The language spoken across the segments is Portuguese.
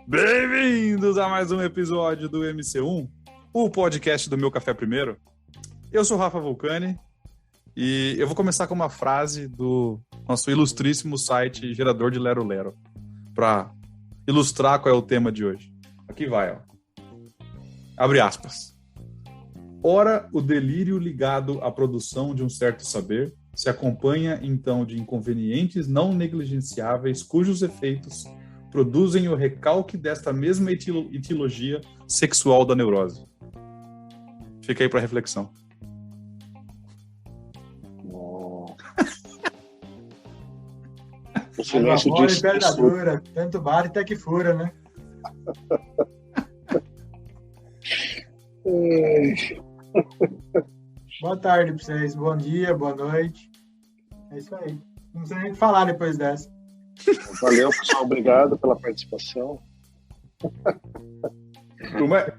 Bem-vindos a mais um episódio do MC1, o podcast do Meu Café Primeiro. Eu sou o Rafa Vulcani e eu vou começar com uma frase do nosso ilustríssimo site Gerador de Lero Lero, para ilustrar qual é o tema de hoje. Aqui vai, ó. Abre aspas. Ora, o delírio ligado à produção de um certo saber se acompanha, então, de inconvenientes não negligenciáveis cujos efeitos produzem o recalque desta mesma etiologia sexual da neurose. Fica aí para reflexão. O silêncio disso. Dura, tanto bate até que fura, né? Boa tarde para vocês, bom dia, boa noite. É isso aí. Não precisa nem falar depois dessa. Valeu, pessoal. Obrigado pela participação.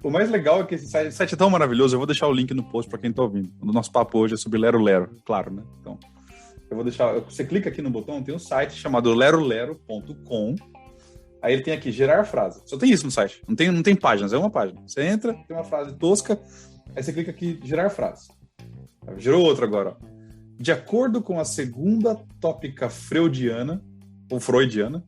O mais legal é que esse site é tão maravilhoso. Eu vou deixar o link no post para quem está ouvindo. O nosso papo hoje é sobre Lero Lero, claro, né? Então, eu vou deixar. Você clica aqui no botão, tem um site chamado lerolero.com. Aí ele tem aqui gerar frase. Só tem isso no site. Não tem páginas, é uma página. Você entra, tem uma frase tosca, aí você clica aqui gerar frase. Gerou outra agora, ó. De acordo com a segunda tópica freudiana, ou freudiana,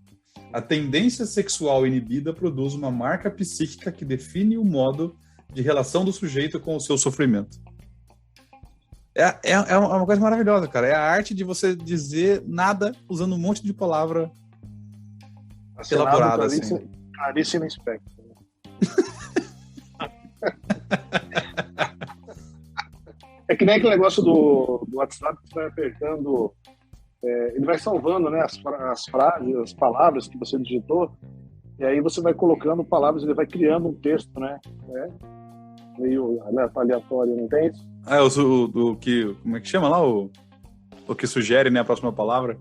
a tendência sexual inibida produz uma marca psíquica que define o modo de relação do sujeito com o seu sofrimento. É uma coisa maravilhosa, cara. É a arte de você dizer nada usando um monte de palavra elaborada. Assim. Clarice Lispector. É que nem aquele negócio do WhatsApp que você vai apertando... ele vai salvando, né, as frases, as palavras que você digitou, e aí você vai colocando palavras, ele vai criando um texto, né? Meio aleatório, não tem isso? Como é que chama lá? O que sugere, né, a próxima palavra?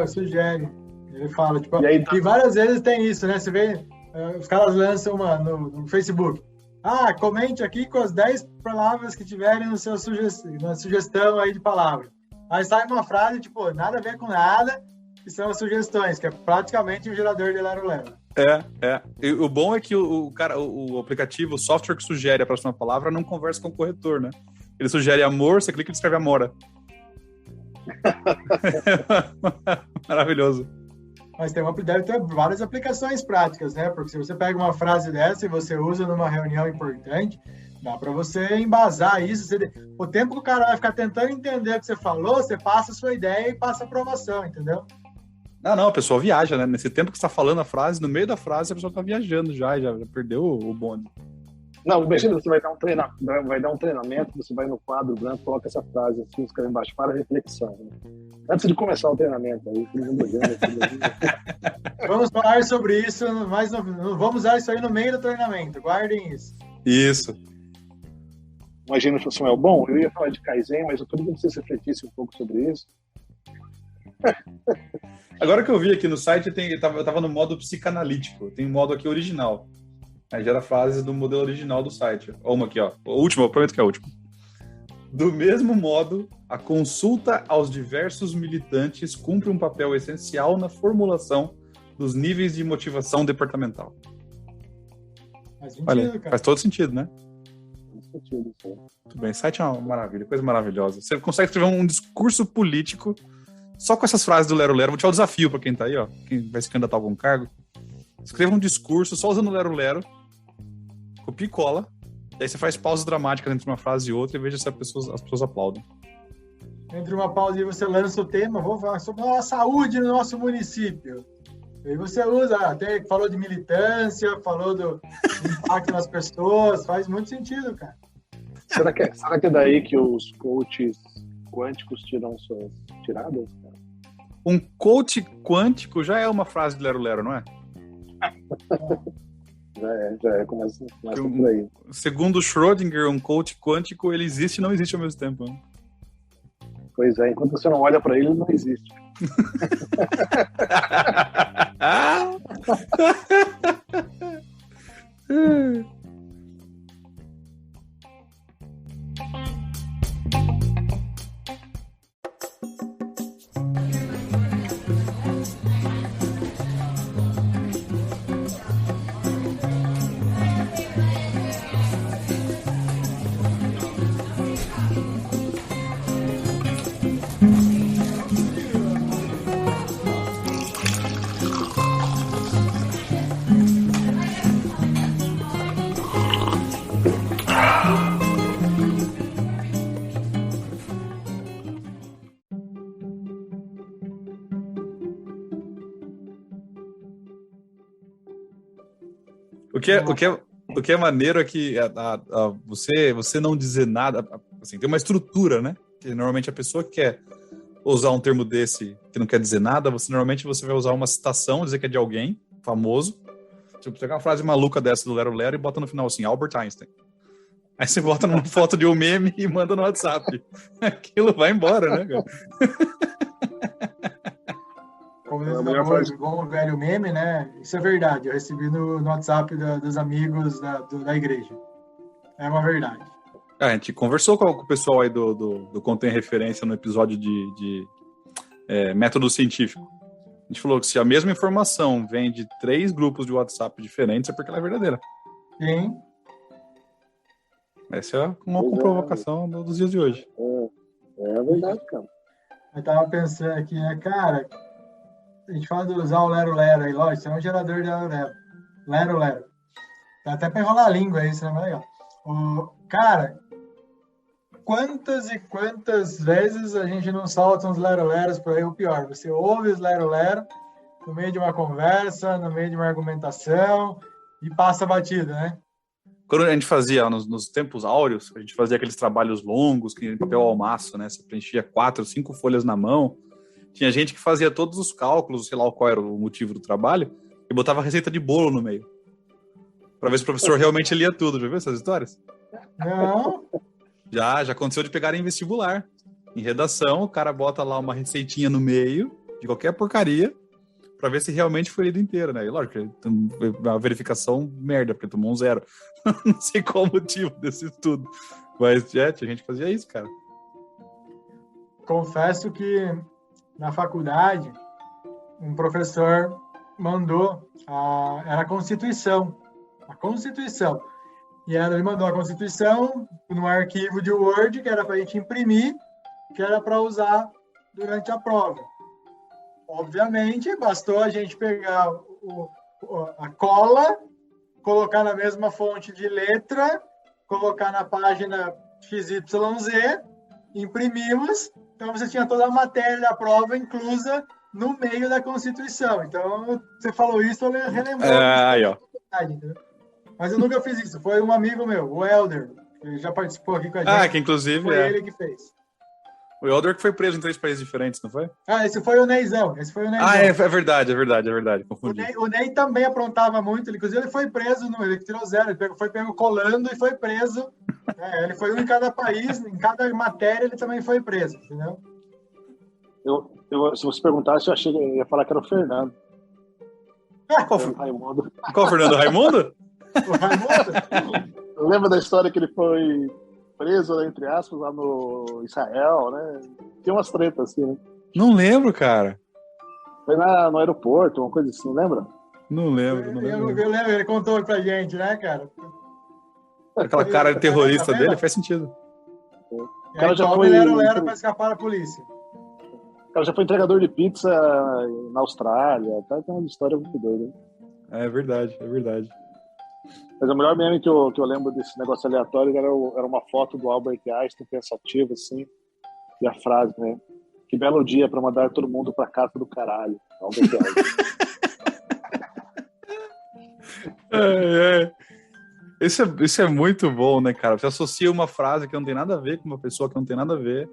O sugere. Ele fala, tipo, e várias vezes tem isso, né? Você vê, os caras lançam uma no Facebook. Comente aqui com as 10 palavras que tiverem na sugestão aí de palavra. Aí sai uma frase, tipo, nada a ver com nada, que são as sugestões, que é praticamente um gerador de Lero Lero. E o bom é que o aplicativo, o software que sugere a próxima palavra, não conversa com o corretor, né? Ele sugere amor, você clica e escreve amora. Maravilhoso. Mas deve ter várias aplicações práticas, né? Porque se você pega uma frase dessa e você usa numa reunião importante, dá para você embasar isso. O tempo que o cara vai ficar tentando entender o que você falou, você passa a sua ideia e passa a aprovação, entendeu? Não, a pessoa viaja, né? Nesse tempo que você está falando a frase, no meio da frase, a pessoa está viajando já perdeu o bonde. Não, imagina, você vai dar um treinamento, você vai no quadro branco, coloca essa frase assim, escreve embaixo, para reflexão. Né? Antes de começar o treinamento, aí, Vamos falar sobre isso, mas não vamos usar isso aí no meio do treinamento, guardem isso. Isso. Imagina se fosse bom, eu ia falar de Kaizen, mas eu queria que vocês refletissem um pouco sobre isso. Agora que eu vi aqui no site, eu tava no modo psicanalítico, tem um modo aqui original. Aí gera frases do modelo original do site. Ó, uma aqui, ó. A última, eu prometo que é a última. Do mesmo modo, a consulta aos diversos militantes cumpre um papel essencial na formulação dos níveis de motivação departamental. Faz sentido, cara. Faz todo sentido, né? Faz sentido, sim. Tudo bem, site é uma maravilha, coisa maravilhosa. Você consegue escrever um discurso político só com essas frases do Lero Lero. Vou te dar um desafio para quem tá aí, ó. Quem vai se candidatar a algum cargo. Escreva um discurso só usando o Lero Lero. Copia e cola. E aí você faz pausas dramáticas entre uma frase e outra e veja se as pessoas aplaudem. Entre uma pausa e você lança o tema, vou falar sobre a saúde no nosso município. E aí você usa, até falou de militância, falou do impacto nas pessoas, faz muito sentido, cara. Será que é daí que os coaches quânticos tiram suas tiradas, cara? Um coach quântico já é uma frase de Lero Lero, não é? Já é, começa por aí. Segundo Schrödinger, um coach quântico, ele existe e não existe ao mesmo tempo. Né? Pois é, enquanto você não olha para ele, ele não existe. O que é maneiro é que você não dizer nada, assim, tem uma estrutura, né? Que normalmente a pessoa que quer usar um termo desse que não quer dizer nada, normalmente você vai usar uma citação, dizer que é de alguém famoso. Tipo, pegar uma frase maluca dessa do Lero Lero e bota no final assim, Albert Einstein. Aí você bota numa foto de um meme e manda no WhatsApp. Aquilo vai embora, né, cara? Como diz o bom velho meme, né? Isso é verdade. Eu recebi no WhatsApp dos amigos da igreja. É uma verdade. A gente conversou com o pessoal aí do Contém Referência no episódio de método científico. A gente falou que se a mesma informação vem de 3 grupos de WhatsApp diferentes, é porque ela é verdadeira. Sim. Essa é uma comprovocação dos dias de hoje. É verdade, cara. Eu tava pensando aqui, né, cara, a gente fala de usar o Lero Lero aí, lógico, isso é um gerador de Lero Lero. Lero Lero. Dá até pra enrolar a língua aí, isso é mais legal. Cara, quantas e quantas vezes a gente não solta uns Lero Leros por aí, ou pior, você ouve os Lero Lero no meio de uma conversa, no meio de uma argumentação e passa batido, né? Quando a gente fazia, nos tempos áureos, a gente fazia aqueles trabalhos longos, que papel almaço, né? Você preenchia 4, 5 folhas na mão. Tinha gente que fazia todos os cálculos, sei lá qual era o motivo do trabalho, e botava receita de bolo no meio. Pra ver se o professor realmente lia tudo. Já viu essas histórias? Não. Já aconteceu de pegar em vestibular. Em redação, o cara bota lá uma receitinha no meio, de qualquer porcaria, pra ver se realmente foi lido inteiro, né? E lógico, a verificação merda, porque tomou um 0. Não sei qual o motivo desse estudo. Mas, tinha gente que fazia isso, cara. Confesso que na faculdade, um professor mandou era a Constituição. A Constituição. E ele mandou a Constituição num arquivo de Word, que era para a gente imprimir, que era para usar durante a prova. Obviamente, bastou a gente pegar a cola, colocar na mesma fonte de letra, colocar na página XYZ, imprimimos, então você tinha toda a matéria da prova inclusa no meio da Constituição. Então, você falou isso, eu relembrei. Aí, ó. Mas eu nunca fiz isso, foi um amigo meu, o Helder, que já participou aqui com a gente. Que inclusive foi ele que fez. O Helder que foi preso em 3 países diferentes, não foi? Esse foi o Neizão. É verdade. Confundi. O Ney também aprontava muito. Inclusive, ele foi preso, ele tirou 0. Ele foi pego colando e foi preso. Ele foi um em cada país, em cada matéria ele também foi preso, entendeu? Se você perguntasse, eu achei que eu ia falar que era o Fernando. Raimundo. Qual Fernando? Raimundo? O Raimundo? Lembra da história que ele foi preso, entre aspas, lá no Israel, né? Tem umas tretas assim, né? Não lembro, cara. Foi no aeroporto, uma coisa assim, lembra? Não lembro. Eu lembro, ele contou pra gente, né, cara? Aquela cara de terrorista dele, faz sentido. O cara já foi Lero pra escapar da polícia. O cara já foi entregador de pizza na Austrália, tá? Tem uma história muito doida. É verdade. Mas o melhor meme que eu lembro desse negócio aleatório era uma foto do Albert Einstein pensativo, assim, e a frase, né? Que belo dia para mandar todo mundo pra casa do caralho. Albert Einstein. Isso é muito bom, né, cara? Você associa uma frase que não tem nada a ver com uma pessoa que não tem nada a ver,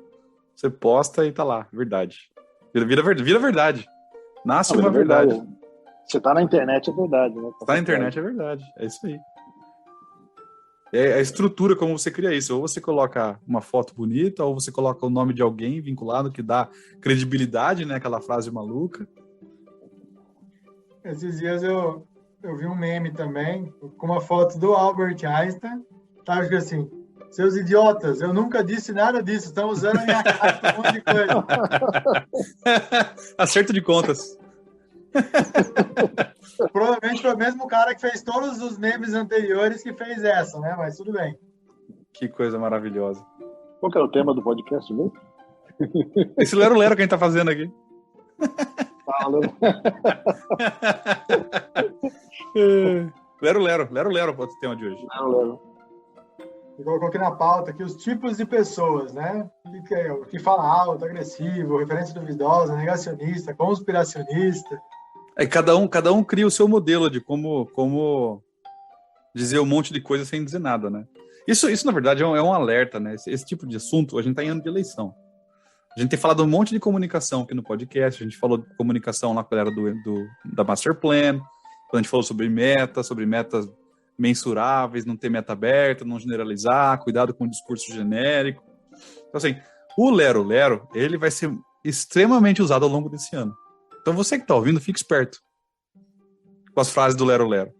você posta e tá lá, verdade. Vira verdade. Nasce uma verdade. Você tá na internet, é verdade, né? Tá na internet, é verdade. É isso aí. É a estrutura como você cria isso. Ou você coloca uma foto bonita, ou você coloca o nome de alguém vinculado, que dá credibilidade, né? Aquela frase maluca. Esses dias eu vi um meme também, com uma foto do Albert Einstein. Tava escrito assim: seus idiotas, eu nunca disse nada disso, estão usando a minha cara para um monte de coisa. Acerto de contas. Provavelmente foi o mesmo cara que fez todos os memes anteriores que fez essa, né? Mas tudo bem. Que coisa maravilhosa. Qual que é o tema do podcast mesmo? Esse Lero Lero que a gente tá fazendo aqui. Lero Lero pode ser o tema de hoje. Lero Lero. Eu coloquei na pauta aqui os tipos de pessoas, né? O que fala alto, agressivo, referência duvidosa, negacionista, conspiracionista. Cada um cria o seu modelo de como dizer um monte de coisa sem dizer nada, né? Isso na verdade, é um alerta, né? Esse tipo de assunto, a gente está em ano de eleição. A gente tem falado um monte de comunicação aqui no podcast, a gente falou de comunicação lá quando era da Master Plan, quando a gente falou sobre metas mensuráveis, não ter meta aberta, não generalizar, cuidado com o discurso genérico. Então, assim, o Lero Lero, ele vai ser extremamente usado ao longo desse ano. Então, você que está ouvindo, fique esperto com as frases do Lero Lero.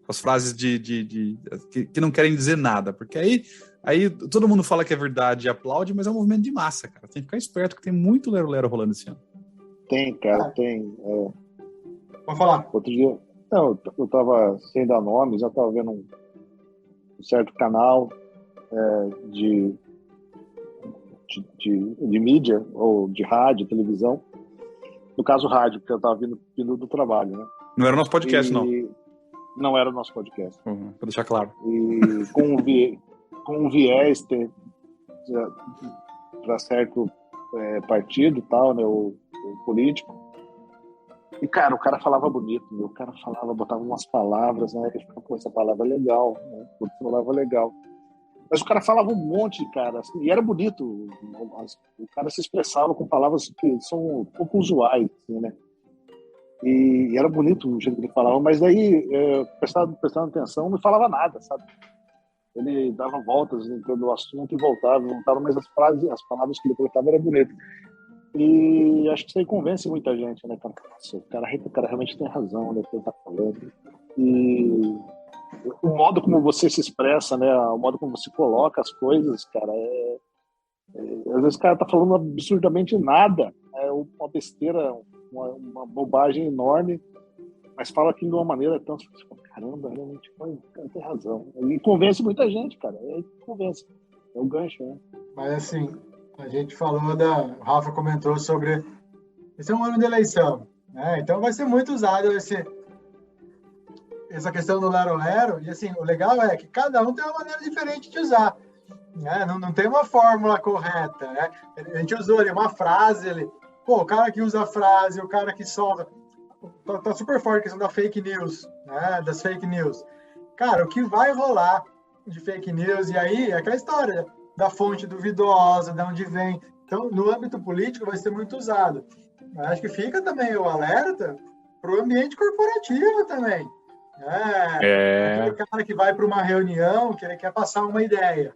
Com as frases que não querem dizer nada, porque aí todo mundo fala que é verdade e aplaude, mas é um movimento de massa, cara. Tem que ficar esperto, que tem muito Lero Lero rolando esse ano. Tem, cara, tem. Pode falar. Outro dia, eu tava, sem dar nomes, eu tava vendo um certo canal de mídia, ou de rádio, televisão. No caso, rádio, porque eu tava vindo do trabalho, né? Não era o nosso podcast, não. Não era o nosso podcast. Pra deixar claro. E com um viés para certo partido e tal, né, o político. E, cara, o cara falava bonito, o cara botava umas palavras, né, e ficava, essa palavra é legal, né, essa palavra é legal. Mas o cara falava um monte, cara, assim, e era bonito. O cara se expressava com palavras que são um pouco usuais, assim, né. E era bonito o jeito que ele falava, mas daí, prestando atenção, não falava nada, sabe? Ele dava voltas no assunto e voltava, mas as palavras que ele colocava eram bonitas. E acho que isso aí convence muita gente, né, cara? Nossa, o cara realmente tem razão, né, que ele tá falando. E o modo como você se expressa, né, o modo como você coloca as coisas, cara, às vezes o cara tá falando absurdamente nada, é uma besteira, uma bobagem enorme, mas fala aquilo de uma maneira tão... Caramba, realmente, cara, tem razão. E convence muita gente, cara. Convence. É o gancho, né? Mas assim, a gente falou o Rafa comentou sobre... Esse é um ano de eleição, né? Então vai ser muito usado essa questão do Lero Lero. E assim, o legal é que cada um tem uma maneira diferente de usar. Né? Não tem uma fórmula correta, né? A gente usou ali uma frase ali. Pô, o cara que usa a frase, o cara que solta... Tá super forte a questão da fake news, né? Das fake news. Cara, o que vai rolar de fake news, e aí é aquela história da fonte duvidosa, de onde vem. Então, no âmbito político vai ser muito usado. Mas acho que fica também o alerta para o ambiente corporativo também. Aquele cara que vai para uma reunião, que ele quer passar uma ideia.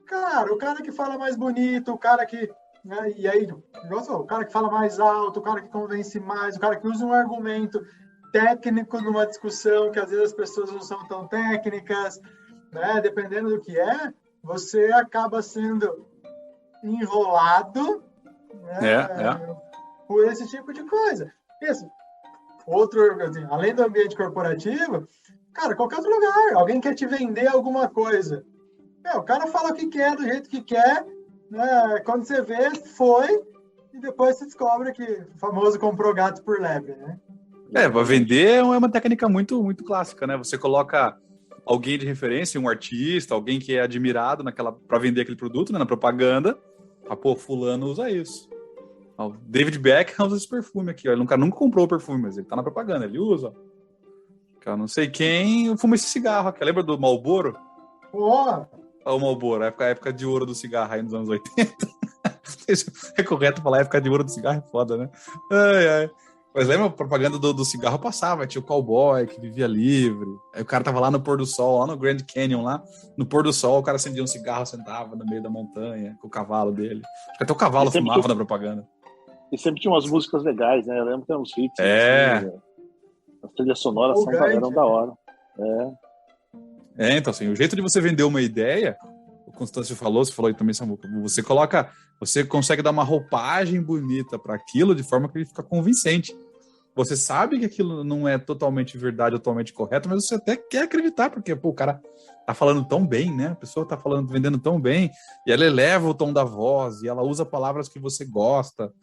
Cara, o cara que fala mais bonito, o cara que... Né? E aí, o cara que fala mais alto, o cara que convence mais, o cara que usa um argumento técnico numa discussão que às vezes as pessoas não são tão técnicas, né? Dependendo do que você acaba sendo enrolado, né? Por esse tipo de coisa. Isso. Outro, assim, além do ambiente corporativo, cara, qualquer outro lugar, alguém quer te vender alguma coisa. O cara fala o que quer, do jeito que quer, né? Quando você vê, foi, e depois você descobre que o famoso comprou gato por lebre, né? Para vender é uma técnica muito, muito clássica, né? Você coloca alguém de referência, um artista, alguém que é admirado para vender aquele produto, né, na propaganda. Pô, fulano usa isso. O David Beckham usa esse perfume aqui. Ó. O cara nunca comprou o perfume, mas ele tá na propaganda, ele usa. Eu não sei quem fuma esse cigarro aqui. Lembra do Marlboro? O Marlboro, a época de ouro do cigarro aí nos anos 80. É correto falar época de ouro do cigarro, é foda, né? Ai. Mas lembra a propaganda do cigarro passava, tinha o cowboy que vivia livre, aí o cara tava lá no pôr do sol, lá no Grand Canyon, lá no pôr do sol, o cara acendia um cigarro, sentava no meio da montanha, com o cavalo dele. Acho que até o cavalo fumava na propaganda. E sempre tinha umas músicas legais, né? Eu lembro que tem uns hits. Assim, as trilhas sonoras eram da hora. Então assim, o jeito de você vender uma ideia, o Constâncio falou, você falou aí também, Samuca, você consegue dar uma roupagem bonita para aquilo de forma que ele fica convincente. Você sabe que aquilo não é totalmente verdade, totalmente correto, mas você até quer acreditar, porque o cara tá falando tão bem, né? A pessoa tá vendendo tão bem, e ela eleva o tom da voz, e ela usa palavras que você gosta.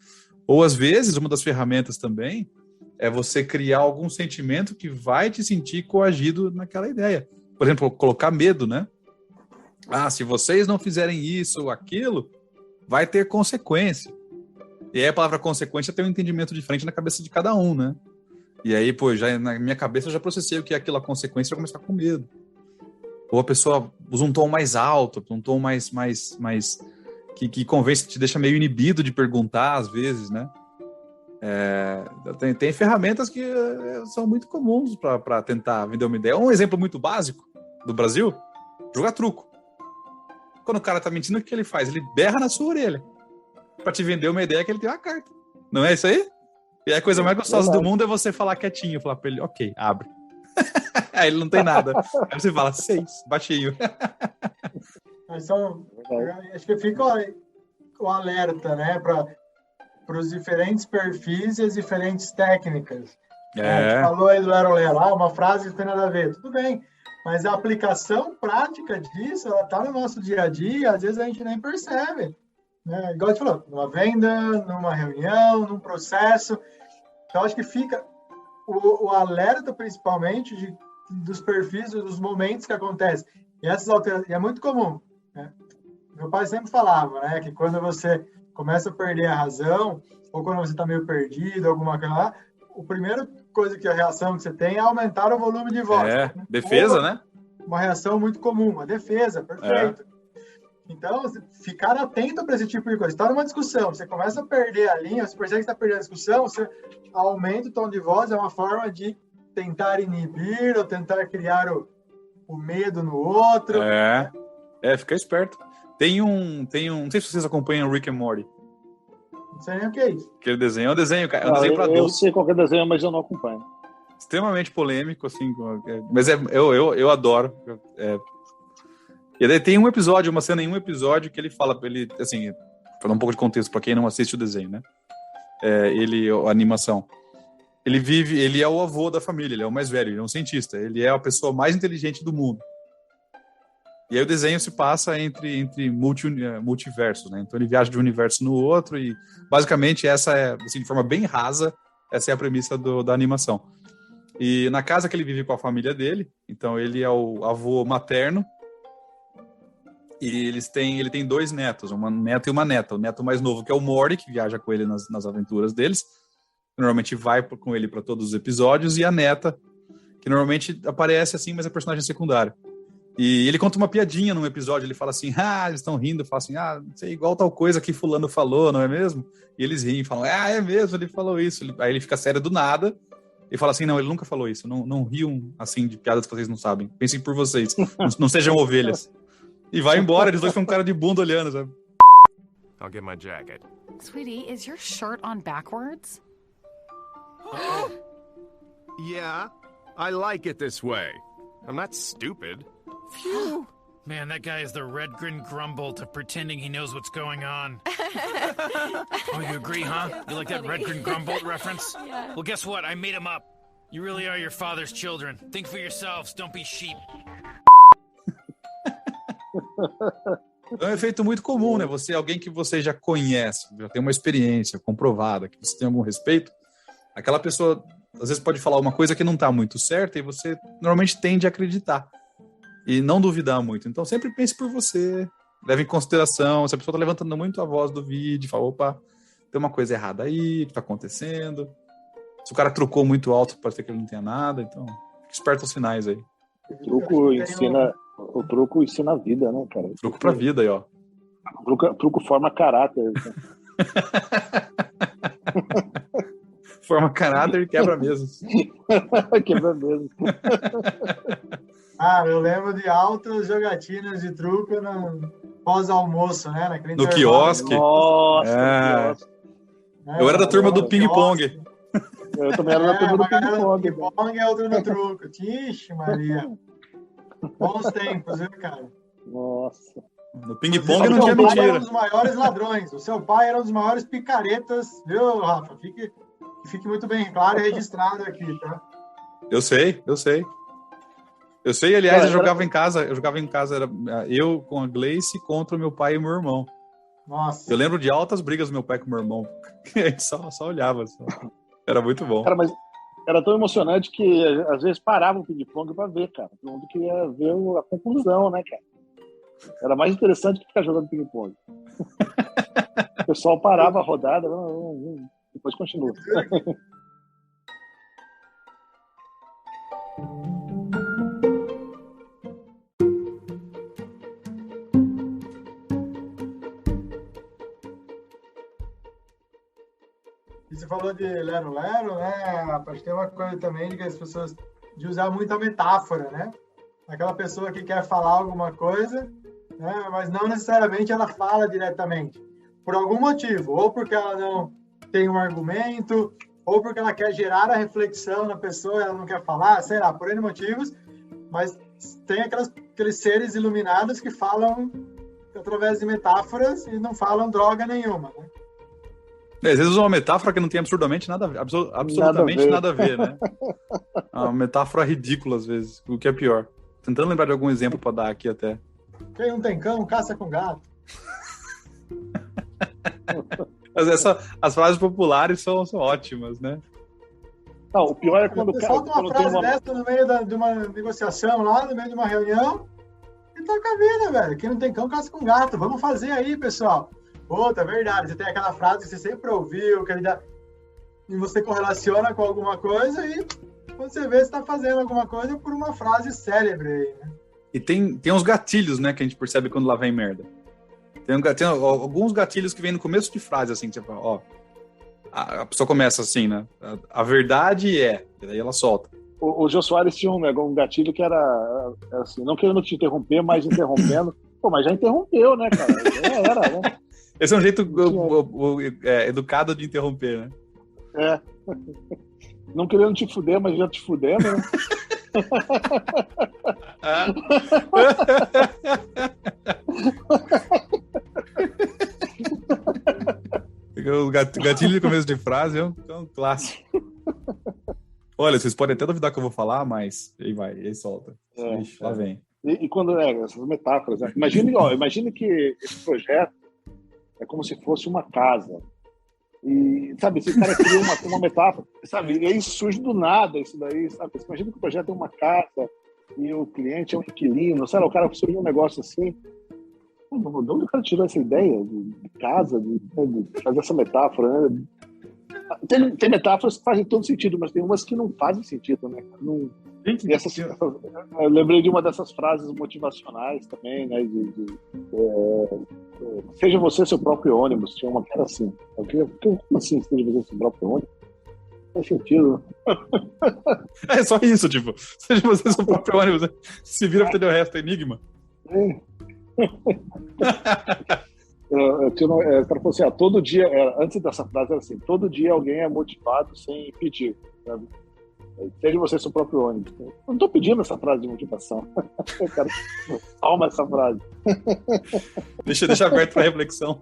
Ou, às vezes, uma das ferramentas também é você criar algum sentimento que vai te sentir coagido naquela ideia. Por exemplo, colocar medo, né? Se vocês não fizerem isso ou aquilo, vai ter consequência. E aí a palavra consequência tem um entendimento diferente na cabeça de cada um, né? E aí, já na minha cabeça eu já processei o que é aquela consequência e eu começar com medo. Ou a pessoa usa um tom mais alto, um tom mais que convence, te deixa meio inibido de perguntar, às vezes, né? Tem ferramentas que são muito comuns para tentar vender uma ideia. Um exemplo muito básico do Brasil, jogar truco. Quando o cara tá mentindo, o que ele faz? Ele berra na sua orelha para te vender uma ideia que ele tem uma carta. Não é isso aí? E a coisa mais gostosa do mundo é você falar quietinho, falar para ele, ok, abre. Aí ele não tem nada. Aí você fala, 6, baixinho. Acho que fica o alerta, né, para os diferentes perfis e as diferentes técnicas. A gente falou aí do Lero-Lero, uma frase que tem nada a ver. Tudo bem, mas a aplicação prática disso, ela está no nosso dia a dia, às vezes a gente nem percebe. Né? Igual a gente falou, numa venda, numa reunião, num processo. Então, acho que fica o alerta, principalmente, dos perfis, dos momentos que acontecem. E é muito comum. Né? Meu pai sempre falava, né, que quando você começa a perder a razão, ou quando você está meio perdido, alguma coisa lá, a primeira coisa que a reação que você tem é aumentar o volume de voz. Defesa, né? Uma reação muito comum, uma defesa, perfeito. Então, ficar atento para esse tipo de coisa. Está numa discussão, você começa a perder a linha, você percebe que está perdendo a discussão, você aumenta o tom de voz, é uma forma de tentar inibir ou tentar criar o medo no outro. Fica esperto. Tem um, não sei se vocês acompanham Rick and Morty. Não sei nem o que é isso. Aquele desenho, é um desenho, cara. É um desenho para adultos. Eu sei qual é o desenho, mas eu não acompanho. Extremamente polêmico, assim, mas eu adoro. E daí tem um episódio, uma cena em um episódio que ele fala, assim, para dar um pouco de contexto para quem não assiste o desenho, né? A animação. Ele é o avô da família, ele é o mais velho, ele é um cientista, ele é a pessoa mais inteligente do mundo. E aí o desenho se passa entre multiversos, né? Então ele viaja de um universo no outro e basicamente essa é, assim, de forma bem rasa, essa é a premissa da animação. E na casa que ele vive com a família dele, então ele é o avô materno e ele tem 2 netos, uma neta e uma neta. O neto mais novo que é o Morty, que viaja com ele nas aventuras deles, que normalmente vai com ele para todos os episódios, e a neta, que normalmente aparece assim, mas é personagem secundário. E ele conta uma piadinha num episódio, ele fala assim, eles estão rindo, fala assim, não sei, igual tal coisa que fulano falou, não é mesmo? E eles riem, falam, é mesmo, ele falou isso. Aí ele fica sério do nada e fala assim, não, ele nunca falou isso, não riam assim de piadas que vocês não sabem, pensem por vocês, não sejam ovelhas. E vai embora, eles dois com um cara de bunda olhando, sabe? I'll get my jacket. Sweetie, is your shirt on backwards? Yeah, I like it this way. I'm not stupid. Phew. Man, that guy is the Redgrin Grumbold of pretending he knows what's going on. Oh, you agree, huh? You like that Redgrin Grumbold reference? Yeah. Well, guess what? I made him up. You really are your father's children. Think for yourselves, don't be sheep. É um efeito muito comum, né? Alguém que você já conhece, já tem uma experiência comprovada, que você tem algum respeito, aquela pessoa às vezes pode falar uma coisa que não está muito certa e você normalmente tende a acreditar e não duvidar muito. Então sempre pense por você, leve em consideração, se a pessoa está levantando muito a voz do vídeo, fala, opa, tem uma coisa errada aí, que está acontecendo. Se o cara trucou muito alto, pode ser que ele não tenha nada, então fique esperto aos sinais aí. O truco ensina a vida, né, cara? Truco pra vida aí, ó. Truco forma caráter. Forma caráter e quebra mesas. Quebra mesas. Eu lembro de altas jogatinas de truco no pós-almoço, né? No quiosque. Nossa, eu era da turma do ping-pong. Eu também era da turma do ping-pong. Ping-pong é outra no truco. Ixi, Maria. Bons tempos, viu, cara? Nossa. No ping-pong não tinha mentira. Era um dos maiores ladrões. O seu pai era um dos maiores picaretas, viu, Rafa? Fique muito bem claro e registrado aqui, tá? Eu sei, aliás, eu jogava em casa, era eu com a Gleice contra o meu pai e o meu irmão. Nossa. Eu lembro de altas brigas do meu pai com o meu irmão. A gente só olhava. Era muito bom. Cara, mas era tão emocionante que às vezes parava o ping-pong pra ver, cara. Todo mundo queria ver a conclusão, né, cara? Era mais interessante que ficar jogando ping-pong. O pessoal parava a rodada, depois continua. E você falou de lero-lero, né? Acho que tem uma coisa também de que as pessoas de usar muita metáfora, né? Aquela pessoa que quer falar alguma coisa, né? Mas não necessariamente ela fala diretamente. Por algum motivo. Ou porque ela não tem um argumento, ou porque ela quer gerar a reflexão na pessoa, ela não quer falar, sei lá, por N motivos. Mas tem aqueles seres iluminados que falam através de metáforas e não falam droga nenhuma, né? Às vezes uma metáfora que não tem absolutamente nada a ver, absolutamente nada a ver, né? Uma metáfora ridícula, às vezes, o que é pior. Tentando lembrar de algum exemplo para dar aqui até. Quem não tem cão, caça com gato. As frases populares são ótimas, né? Não, o pior é quando solta uma frase dessa no meio de uma negociação lá, no meio de uma reunião, e toca a vida, velho. Quem não tem cão, caça com gato. Vamos fazer aí, pessoal. Outra, verdade. Você tem aquela frase que você sempre ouviu, e você correlaciona com alguma coisa, e quando você vê, você está fazendo alguma coisa por uma frase célebre aí, né? E tem uns gatilhos, né, que a gente percebe quando lá vem merda. Tem alguns gatilhos que vêm no começo de frase, assim, que você fala, ó. A pessoa começa assim, né? A verdade é. E daí ela solta. O Jô Soares tinha um gatilho que era assim, não querendo te interromper, mas interrompendo. Pô, mas já interrompeu, né, cara? Era, né? Esse é um jeito educado de interromper, né? É. Não querendo te fuder, mas já te fudendo, né? O gatilho de começo de frase é um clássico. Olha, vocês podem até duvidar que eu vou falar, mas aí solta. Ixi, lá vem. E quando essas metáforas, né? Imagine que esse projeto é como se fosse uma casa. E, sabe, esse cara cria uma metáfora, sabe? E aí surge do nada isso daí, sabe? Você imagina que o projeto é uma casa e o cliente é um inquilino, sabe? O cara surge um negócio assim. De onde o cara tirou essa ideia de casa, de fazer essa metáfora, né? Tem metáforas que fazem todo sentido, mas tem umas que não fazem sentido, né? Eu lembrei de uma dessas frases motivacionais também, né? Seja você seu próprio ônibus. Tinha uma que era assim. Como assim, seja você seu próprio ônibus? Não faz sentido. É só isso, tipo. Seja você seu próprio ônibus. Se vira pra entender o resto, é enigma. O cara falou assim, todo dia, antes dessa frase era assim, todo dia alguém é motivado sem pedir, sabe? Seja você seu próprio ônibus. Eu não tô pedindo essa frase de motivação. Eu quero toma essa frase. Deixa aberto para reflexão.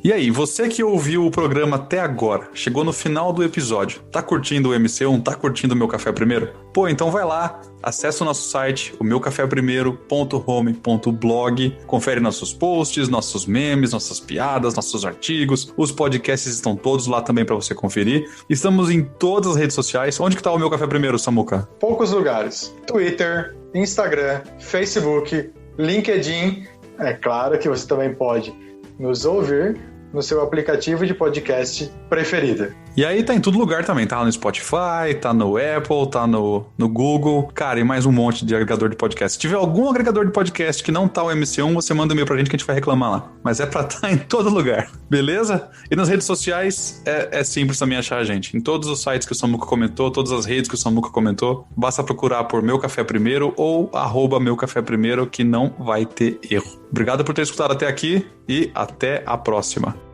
E aí, você que ouviu o programa até agora, chegou no final do episódio, tá curtindo o MC1, tá curtindo o Meu Café Primeiro? Pô, então vai lá, acessa o nosso site, o meucafeprimeiro.home.blog, confere nossos posts, nossos memes, nossas piadas, nossos artigos, os podcasts estão todos lá também pra você conferir. Estamos em todas as redes sociais. Onde que tá o Meu Café Primeiro, Samuca? Poucos lugares. Twitter, Instagram, Facebook, LinkedIn. É claro que você também pode nos ouvir no seu aplicativo de podcast preferido. E aí tá em todo lugar também, tá no Spotify, tá no Apple, tá no Google, cara, e mais um monte de agregador de podcast. Se tiver algum agregador de podcast que não tá o MC1, você manda um e-mail pra gente que a gente vai reclamar lá. Mas é pra estar em todo lugar, beleza? E nas redes sociais é simples também achar a gente. Em todos os sites que o Samuca comentou, todas as redes que o Samuca comentou, basta procurar por Meu Café Primeiro ou @MeuCaféPrimeiro que não vai ter erro. Obrigado por ter escutado até aqui e até a próxima.